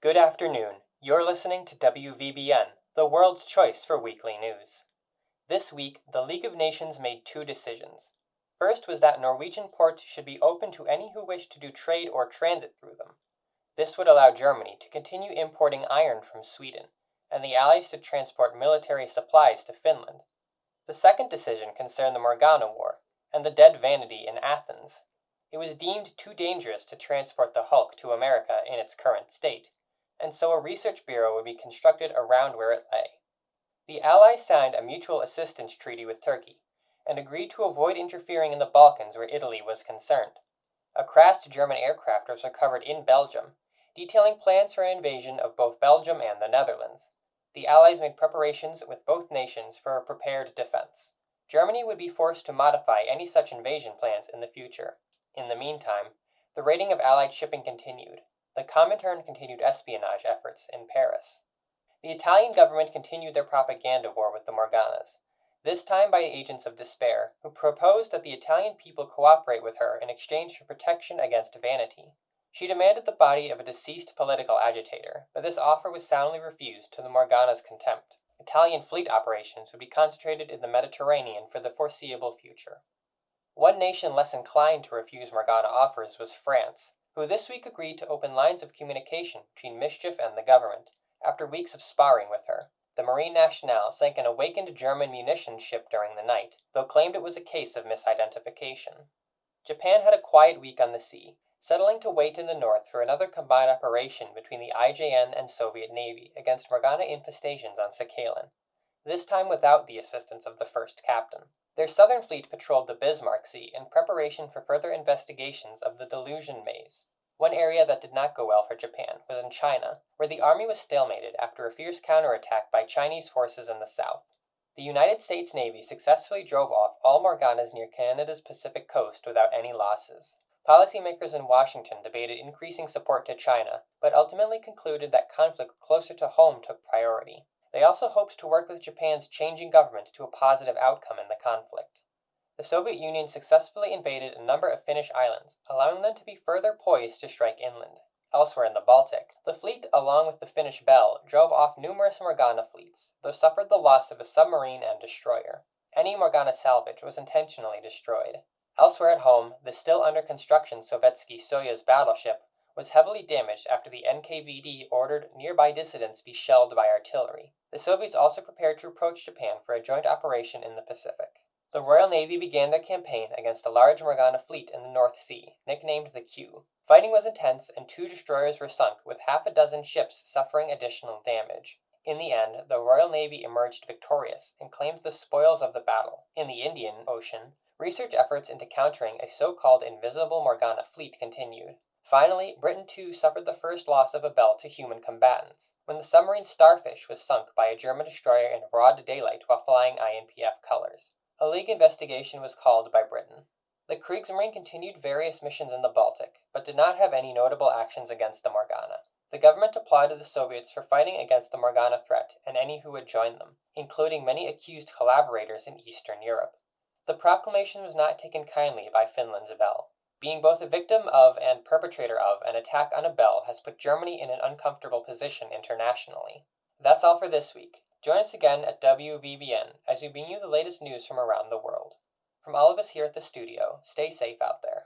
Good afternoon. You're listening to WVBN, the world's choice for weekly news. This week, the League of Nations made two decisions. First was that Norwegian ports should be open to any who wish to do trade or transit through them. This would allow Germany to continue importing iron from Sweden, and the Allies to transport military supplies to Finland. The second decision concerned the Morgana War, and the dead Vanity in Athens. It was deemed too dangerous to transport the hulk to America in its current state, and so a research bureau would be constructed around where it lay. The Allies signed a mutual assistance treaty with Turkey, and agreed to avoid interfering in the Balkans where Italy was concerned. A crashed German aircraft was recovered in Belgium, detailing plans for an invasion of both Belgium and the Netherlands. The Allies made preparations with both nations for a prepared defense. Germany would be forced to modify any such invasion plans in the future. In the meantime, the raiding of Allied shipping continued. The Comintern continued espionage efforts in Paris. The Italian government continued their propaganda war with the Morganas, this time by agents of despair, who proposed that the Italian people cooperate with her in exchange for protection against Vanity. She demanded the body of a deceased political agitator, but this offer was soundly refused to the Morgana's contempt. Italian fleet operations would be concentrated in the Mediterranean for the foreseeable future. One nation less inclined to refuse Morgana offers was France, who this week agreed to open lines of communication between Mischief and the government, after weeks of sparring with her. The Marine Nationale sank an awakened German munitions ship during the night, though claimed it was a case of misidentification. Japan had a quiet week on the sea, settling to wait in the north for another combined operation between the IJN and Soviet Navy against Morgana infestations on Sakhalin, this time without the assistance of the first captain. Their southern fleet patrolled the Bismarck Sea in preparation for further investigations of the Delusion Maze. One area that did not go well for Japan was in China, where the army was stalemated after a fierce counterattack by Chinese forces in the south. The United States Navy successfully drove off all Morganas near Canada's Pacific coast without any losses. Policymakers in Washington debated increasing support to China, but ultimately concluded that conflict closer to home took priority. They also hoped to work with Japan's changing government to a positive outcome in the conflict. The Soviet Union successfully invaded a number of Finnish islands, allowing them to be further poised to strike inland. Elsewhere in the Baltic, the fleet, along with the Finnish Bell, drove off numerous Morgana fleets, though suffered the loss of a submarine and destroyer. Any Morgana salvage was intentionally destroyed. Elsewhere at home, the still under construction Sovietsky Soyuz battleship was heavily damaged after the NKVD ordered nearby dissidents be shelled by artillery. The Soviets also prepared to approach Japan for a joint operation in the Pacific. The Royal Navy began their campaign against a large Morgana fleet in the North Sea, nicknamed the Q. Fighting was intense, and 2 destroyers were sunk, with half a dozen ships suffering additional damage. In the end, the Royal Navy emerged victorious and claimed the spoils of the battle. In the Indian Ocean, research efforts into countering a so-called invisible Morgana fleet continued. Finally, Britain too suffered the first loss of a bell to human combatants, when the submarine Starfish was sunk by a German destroyer in broad daylight while flying INPF colors. A League investigation was called by Britain. The Kriegsmarine continued various missions in the Baltic, but did not have any notable actions against the Morgana. The government applauded the Soviets for fighting against the Morgana threat and any who would join them, including many accused collaborators in Eastern Europe. The proclamation was not taken kindly by Finland's Bell. Being both a victim of and perpetrator of an attack on a bell has put Germany in an uncomfortable position internationally. That's all for this week. Join us again at WVBN as we bring you the latest news from around the world. From all of us here at the studio, stay safe out there.